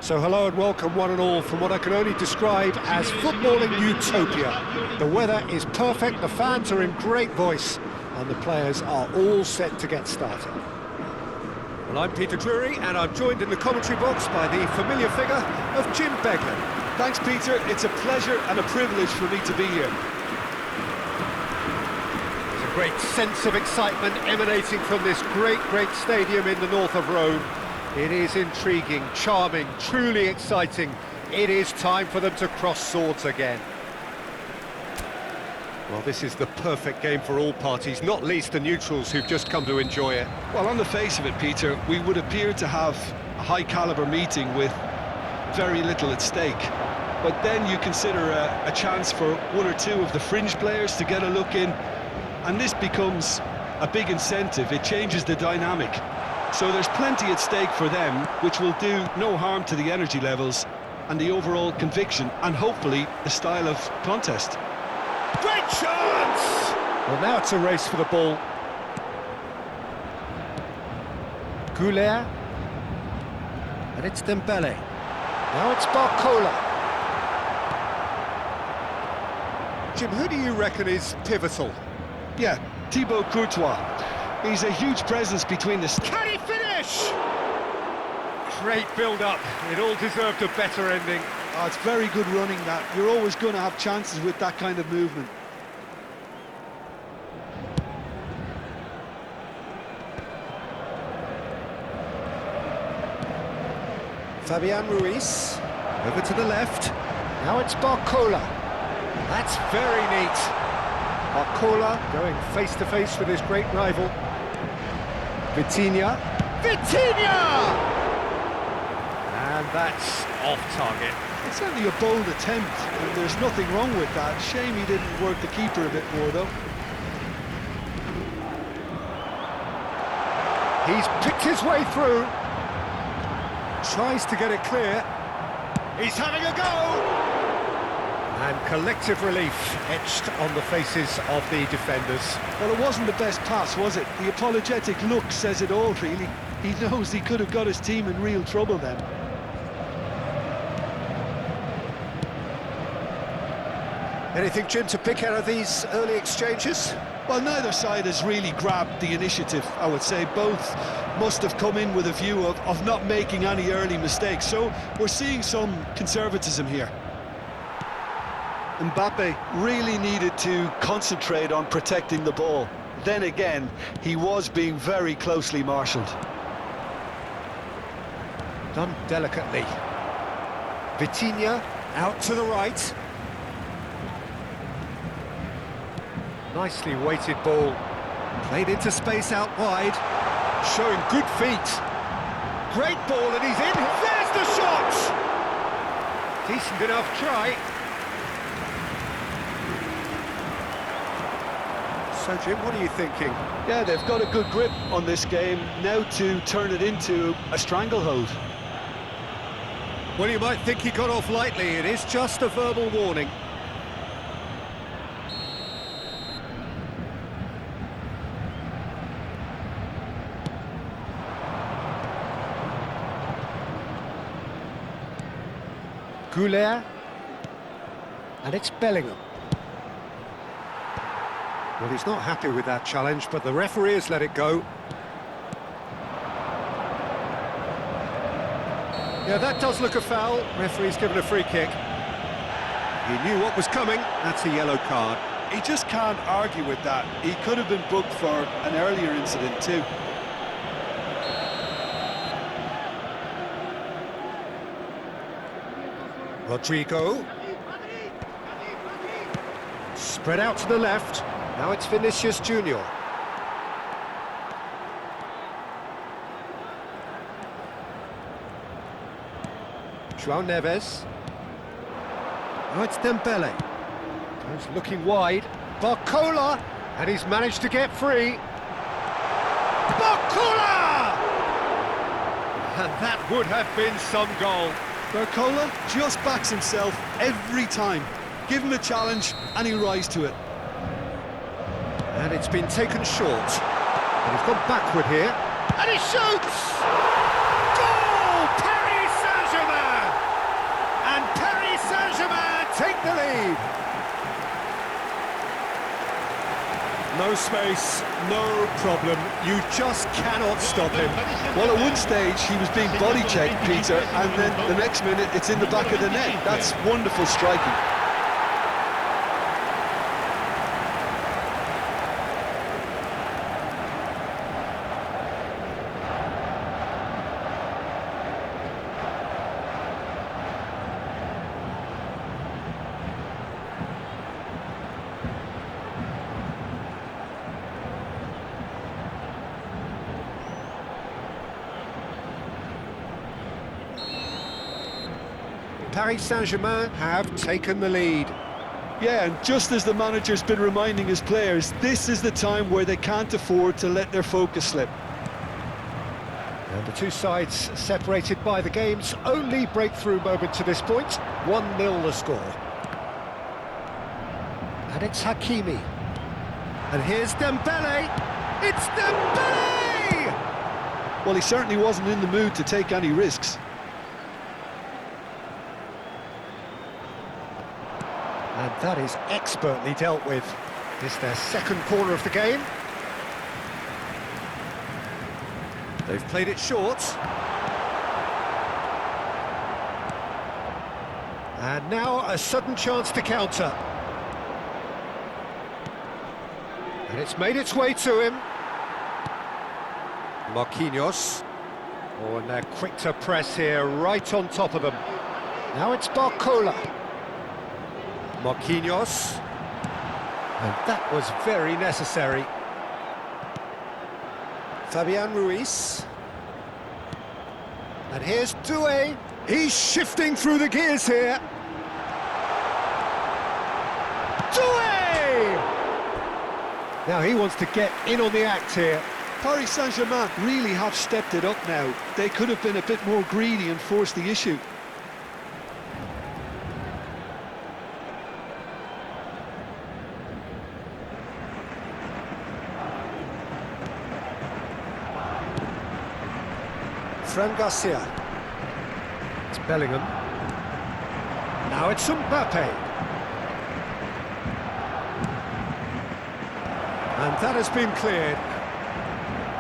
So hello and welcome one and all from what I can only describe as footballing utopia. The weather is perfect, the fans are in great voice, and the players are all set to get started. Well, I'm Peter Drury, and I'm joined in the commentary box by the familiar figure of Jim Beglin. Thanks, Peter. It's a pleasure and a privilege for me to be here. There's a great sense of excitement emanating from this great stadium in the north of Rome. It is intriguing, charming, truly exciting. It is time for them to cross swords again. Well, this is the perfect game for all parties, not least the neutrals who've just come to enjoy it. Well, on the face of it, Peter, we would appear to have a high-caliber meeting with very little at stake. But then you consider a chance for one or two of the fringe players to get a look in, and this becomes a big incentive. It changes the dynamic. So there's plenty at stake for them, which will do no harm to the energy levels and the overall conviction, and hopefully the style of contest. Great chance! Well, now it's a race for the ball. Goulet. And it's Dembele. Now it's Barcola. Jim, who do you reckon is pivotal? Yeah, Thibaut Courtois. He's a huge presence between the... Can he finish? Great build-up. It all deserved a better ending. Oh, it's very good running, that. You're always going to have chances with that kind of movement. Fabian Ruiz. Over to the left. Now it's Barcola. That's very neat. Barcola going face-to-face with his great rival. Vitinha! And that's off target. It's certainly a bold attempt, and there's nothing wrong with that. Shame he didn't work the keeper a bit more, though. He's picked his way through. Tries to get it clear. He's having a go! And collective relief etched on the faces of the defenders. Well, it wasn't the best pass, was it? The apologetic look says it all, really. He knows he could have got his team in real trouble then. Anything, Jim, to pick out of these early exchanges? Well, neither side has really grabbed the initiative, I would say. Both must have come in with a view of not making any early mistakes. So we're seeing some conservatism here. Mbappe really needed to concentrate on protecting the ball. Then again, he was being very closely marshalled. Done delicately. Vitinha out to the right. Nicely weighted ball. Played into space out wide. Showing good feet. Great ball and he's in. There's the shot! Decent enough try. So, Jim, what are you thinking? Yeah, they've got a good grip on this game, now to turn it into a stranglehold. Well, you might think he got off lightly. It is just a verbal warning. Goulet. And it's Bellingham. Well, he's not happy with that challenge, but the referee has let it go. Yeah, that does look a foul. Referee's given a free kick. He knew what was coming. That's a yellow card. He just can't argue with that. He could have been booked for an earlier incident too. Rodrigo. Spread out to the left. Now it's Vinicius Junior. João Neves. Now it's Dembele. He's looking wide. Barcola! And he's managed to get free. Barcola! And that would have been some goal. Barcola just backs himself every time. Give him a challenge and he'll rise to it. And it's been taken short. And he's gone backward here. And he shoots! Goal! Paris Saint-Germain! No space, no problem. You just cannot stop him. Well, at one stage he was being body checked, Peter, and then the next minute it's in the back of the net. That's wonderful striking. Paris Saint-Germain have taken the lead. Yeah, and just as the manager's been reminding his players, this is the time where they can't afford to let their focus slip. And the two sides separated by the game's only breakthrough moment to this point. 1-0 the score. And it's Hakimi. And here's Dembele. It's Dembele! Well, he certainly wasn't in the mood to take any risks. And that is expertly dealt with. It's their second corner of the game. They've played it short. And now a sudden chance to counter. And it's made its way to him. Marquinhos. Oh, and they're quick to press here, right on top of them. Now it's Barcola. Marquinhos, and that was very necessary. Fabian Ruiz, and here's Doué. He's shifting through the gears here. Doué! Now he wants to get in on the act here. Paris Saint-Germain really have stepped it up now. They could have been a bit more greedy and forced the issue. Fran Garcia. It's Bellingham. Now it's Mbappe. And that has been cleared.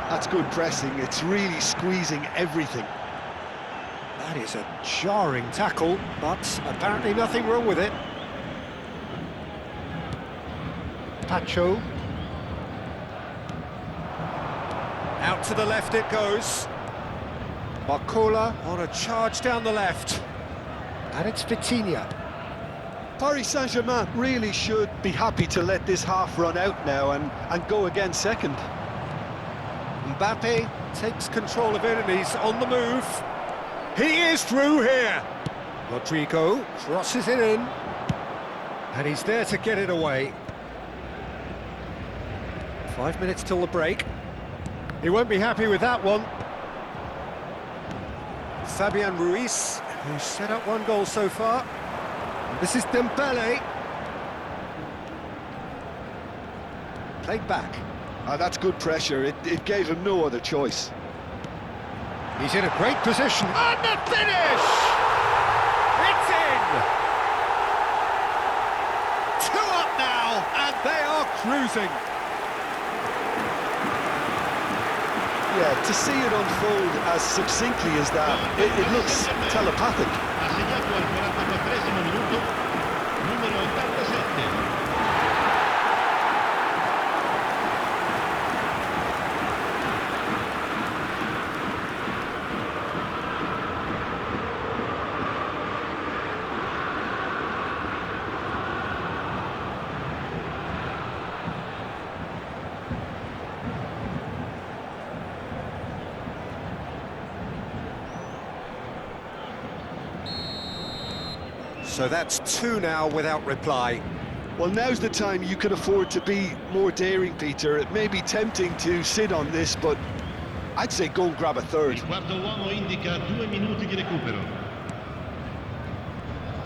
That's good pressing. It's really squeezing everything. That is a jarring tackle, but apparently nothing wrong with it. Pacho. Out to the left it goes. Barcola on a charge down the left. And it's Vitinha. Paris Saint-Germain really should be happy to let this half run out now and go again second. Mbappe takes control of it and he's on the move. He is through here. Rodrigo crosses it in. And he's there to get it away. 5 minutes till the break. He won't be happy with that one. Fabian Ruiz, who's set up one goal so far. This is Dembele. Played back. That's good pressure. It gave him no other choice. He's in a great position. And the finish! It's in! 2 up now, and they are cruising. Yeah, to see it unfold as succinctly as that, it looks telepathic. Assegnato al 44esimo minuto, numero 87. So that's 2 now without reply. Well, now's the time you can afford to be more daring, Peter. It may be tempting to sit on this, but I'd say go and grab a third. Il quarto uomo indica 2 minuti di recupero.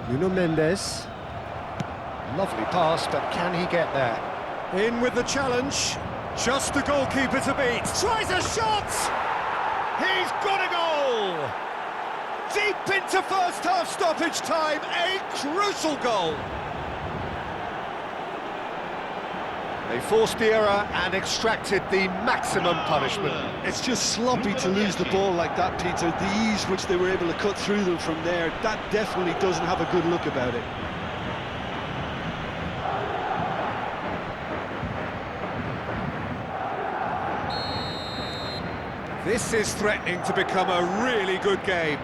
Nuno Mendes. Lovely pass, but can he get there? In with the challenge. Just the goalkeeper to beat. Tries a shot! He's got a goal! Deep into first half stoppage time, a crucial goal. They forced the error and extracted the maximum punishment. It's just sloppy to lose the ball like that, Peter. The ease which they were able to cut through them from there, that definitely doesn't have a good look about it. This is threatening to become a really good game.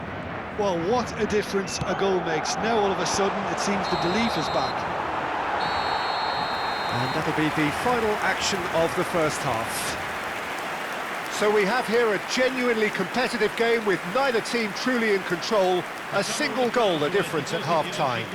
Well, what a difference a goal makes. Now all of a sudden it seems the belief is back. And that'll be the final action of the first half. So we have here a genuinely competitive game with neither team truly in control. A single goal the difference at half-time.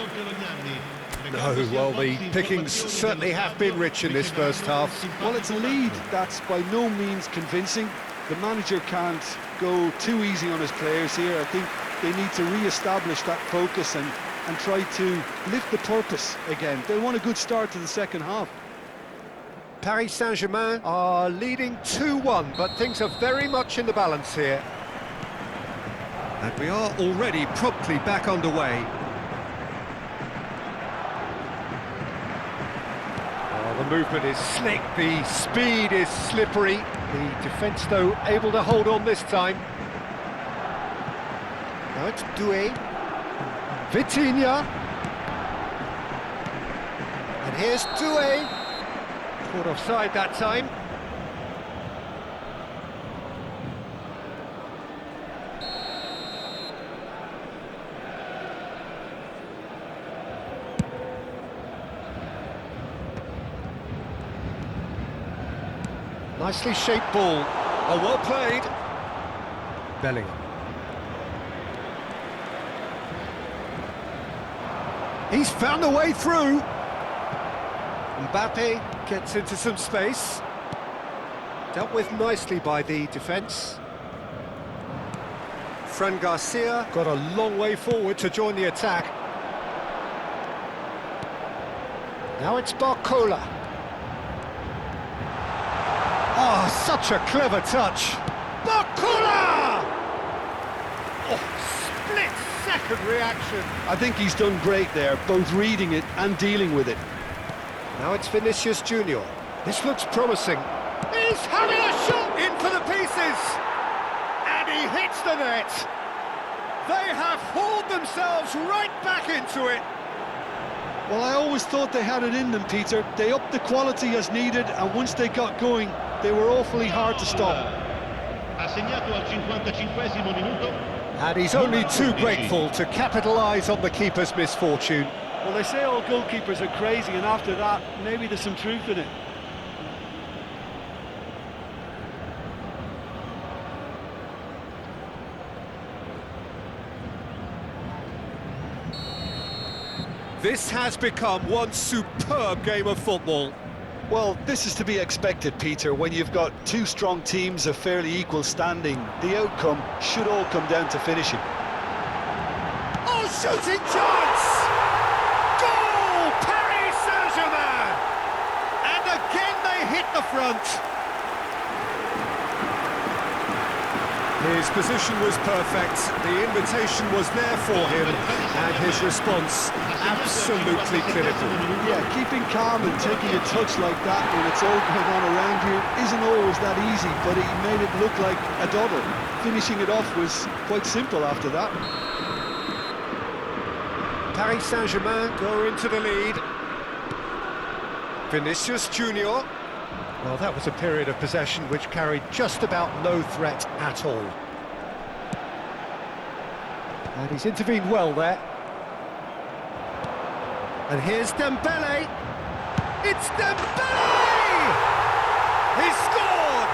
No, well, the pickings certainly have been rich in this first half. Well, it's a lead that's by no means convincing. The manager can't go too easy on his players here. I think they need to re-establish that focus and try to lift the purpose again. They want a good start to the second half. Paris Saint-Germain are leading 2-1, but things are very much in the balance here. And we are already promptly back underway. Oh, the movement is slick, the speed is slippery. The defence, though, able to hold on this time. Now it's Doué. Vitinha. And here's Doué. Caught offside that time. Nicely shaped ball. Oh, well played. Bellingham. He's found a way through. Mbappe gets into some space. Dealt with nicely by the defence. Fran Garcia got a long way forward to join the attack. Now it's Barcola. Oh, such a clever touch. Barcola! Oh, split-second reaction. I think he's done great there, both reading it and dealing with it. Now it's Vinicius Junior. This looks promising. He's having a shot in for the pieces! And he hits the net. They have hauled themselves right back into it. Well, I always thought they had it in them, Peter. They upped the quality as needed, and once they got going, they were awfully hard to stop. Assegnato al 55esimo minuto. And he's only too grateful to capitalise on the keeper's misfortune. Well, they say all goalkeepers are crazy, and after that, maybe there's some truth in it. This has become one superb game of football. Well, this is to be expected, Peter. When you've got two strong teams of fairly equal standing, the outcome should all come down to finishing. Oh, shooting chance! Goal! Paris Saint-Germain! And again they hit the front. His position was perfect, the invitation was there for him, and his response absolutely clinical. Yeah, keeping calm and taking a touch like that when it's all going on around you isn't always that easy, but he made it look like a double. Finishing it off was quite simple after that. Paris Saint-Germain go into the lead. Vinicius Junior. Well, that was a period of possession which carried just about no threat at all. And he's intervened well there. And here's Dembele. It's Dembele! He's scored!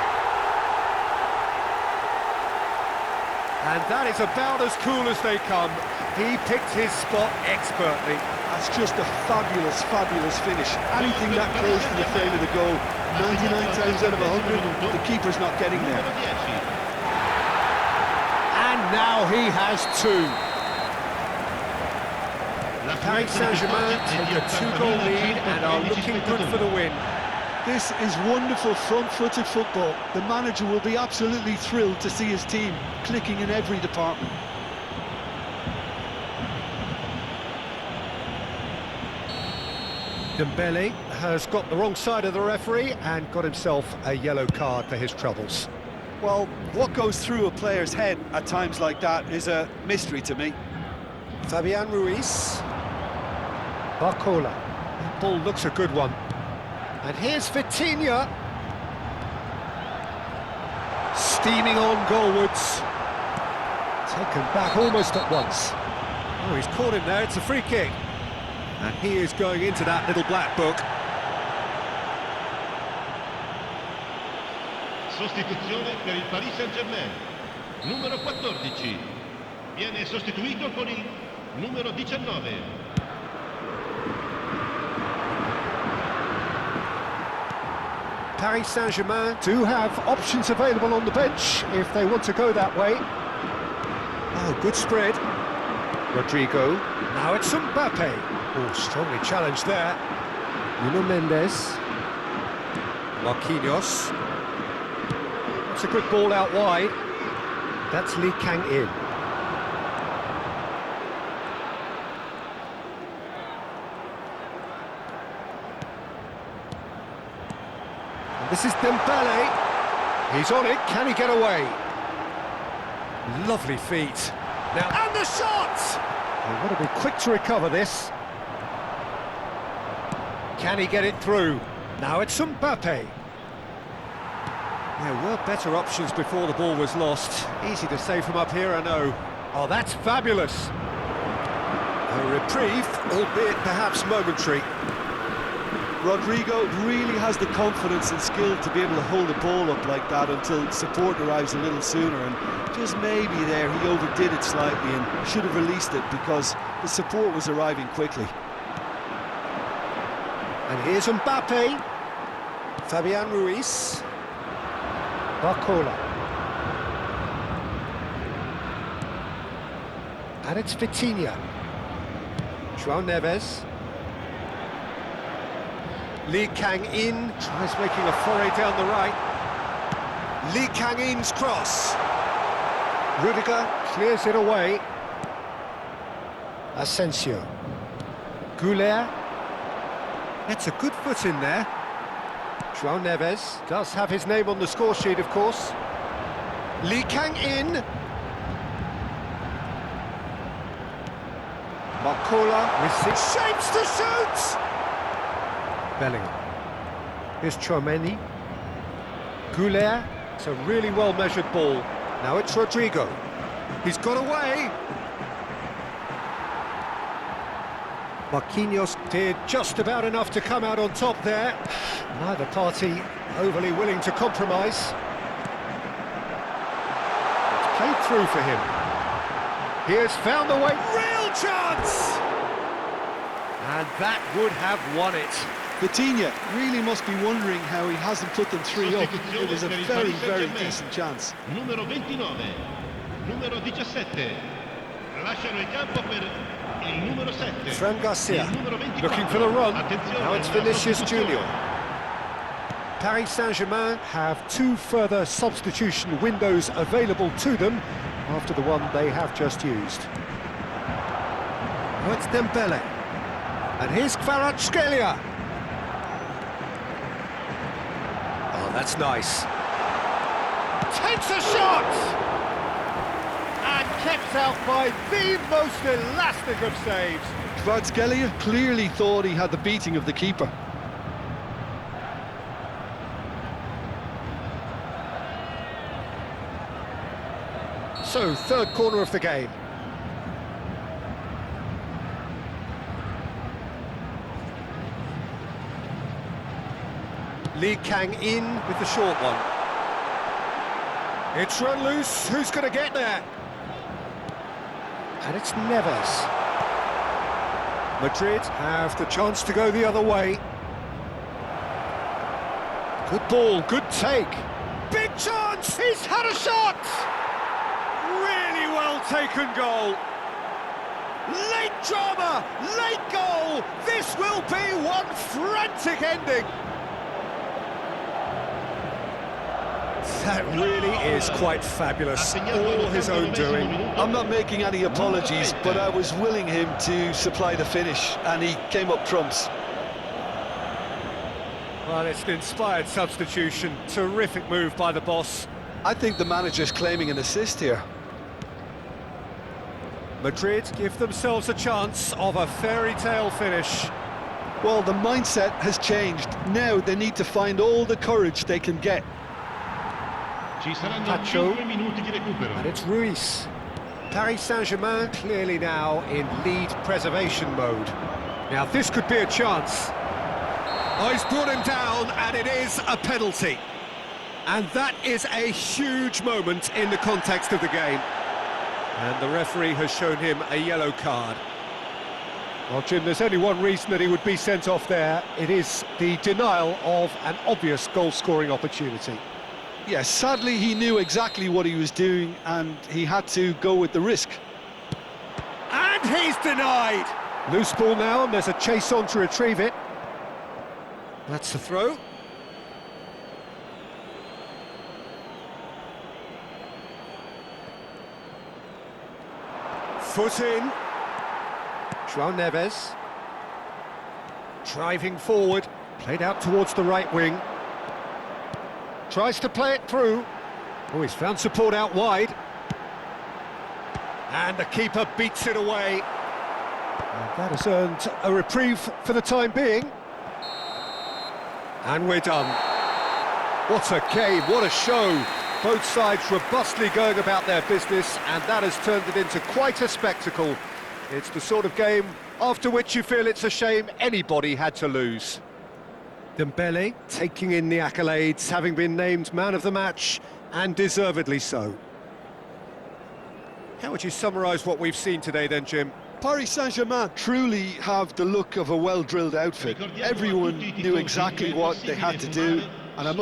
And that is about as cool as they come. He picked his spot expertly. That's just a fabulous, fabulous finish. Anything that close to the frame of the goal, 99 times out of 100, the keeper's not getting there. And now he has two. Paris Saint-Germain take a two-goal lead and are looking good for the win. This is wonderful front-footed football. The manager will be absolutely thrilled to see his team clicking in every department. Dembele has got the wrong side of the referee and got himself a yellow card for his troubles. Well, what goes through a player's head at times like that is a mystery to me. Fabian Ruiz. Barcola. That ball looks a good one. And here's Vitinha. Steaming on goalwards. Taken back almost at once. Oh, he's caught him there, it's a free kick. And he is going into that little black book. Sostituzione per il Paris Saint-Germain. Numero 14. Viene sostituito con il numero 19. Paris Saint-Germain do have options available on the bench if they want to go that way. Oh, good spread. Rodrigo. Now it's Mbappe. Oh, strongly challenged there. Nuno Mendes. Marquinhos. It's a good ball out wide. That's Lee Kang-in. This is Dembele. He's on it. Can he get away? Lovely feet. Now, and the shot! They've got to be quick to recover this. Can he get it through? Now it's Mbappe. There were better options before the ball was lost. Easy to say from up here, I know. Oh, that's fabulous. A reprieve, albeit perhaps momentary. Rodrigo really has the confidence and skill to be able to hold the ball up like that until support arrives a little sooner, and just maybe there he overdid it slightly and should have released it because the support was arriving quickly. And here's Mbappe. Fabian Ruiz. Barcola. And it's Vitinha. João Neves. Lee Kang-in tries making a foray down the right. Lee Kang-in's cross. Rudiger clears it away. Asensio. Goulet. That's a good foot in there. João Neves does have his name on the score sheet, of course. Lee Kang-in. Barcola receives. Shapes to shoot! Bellingham. Here's Tchouaméni. Goulet. It's a really well-measured ball. Now it's Rodrigo. He's got away. Marquinhos did just about enough to come out on top there. Neither party overly willing to compromise. It's played through for him. He has found the way. Real chance! And that would have won it. Vitinha really must be wondering how he hasn't put them 3 up. It was a very, very decent chance. Numero 29, numero 17. Lasciano il campo per il numero 7. Fran Garcia looking for the run. Now it's Vinicius Junior. Paris Saint-Germain have 2 further substitution windows available to them after the one they have just used. Now it's Dembele. And here's Kvaratskhelia. Oh, that's nice. Takes a shot! And kept out by the most elastic of saves. Kvaratskhelia clearly thought he had the beating of the keeper. So, third corner of the game. Lee Kang-in with the short one. It's run loose. Who's going to get there? And it's Neves. Madrid have the chance to go the other way. Good ball, good take. Big chance! He's had a shot! Really well taken goal. Late drama, late goal. This will be one frantic ending. That really is quite fabulous, all his own doing. I'm not making any apologies, but I was willing him to supply the finish, and he came up trumps. Well, it's an inspired substitution. Terrific move by the boss. I think the manager's claiming an assist here. Madrid give themselves a chance of a fairy tale finish. Well, the mindset has changed. Now they need to find all the courage they can get. Ci saranno Pacho. 5 minuti di recupero. And it's Ruiz. Paris Saint-Germain clearly now in lead preservation mode. Now this could be a chance. Oh, he's brought him down, and it is a penalty. And that is a huge moment in the context of the game. And the referee has shown him a yellow card. Well, Jim, there's only one reason that he would be sent off there. It is the denial of an obvious goal-scoring opportunity. Yes, sadly he knew exactly what he was doing and he had to go with the risk. And he's denied! Loose ball now, and there's a chase on to retrieve it. That's the throw. Foot in. João Neves. Driving forward, played out towards the right wing. Tries to play it through. Oh, he's found support out wide. And the keeper beats it away. And that has earned a reprieve for the time being. And we're done. What a game, what a show. Both sides robustly going about their business, and that has turned it into quite a spectacle. It's the sort of game after which you feel it's a shame anybody had to lose. Dembele taking in the accolades, having been named man of the match, and deservedly so. How would you summarise what we've seen today then, Jim? Paris Saint-Germain truly have the look of a well-drilled outfit. Everyone knew exactly what they had to do, and I must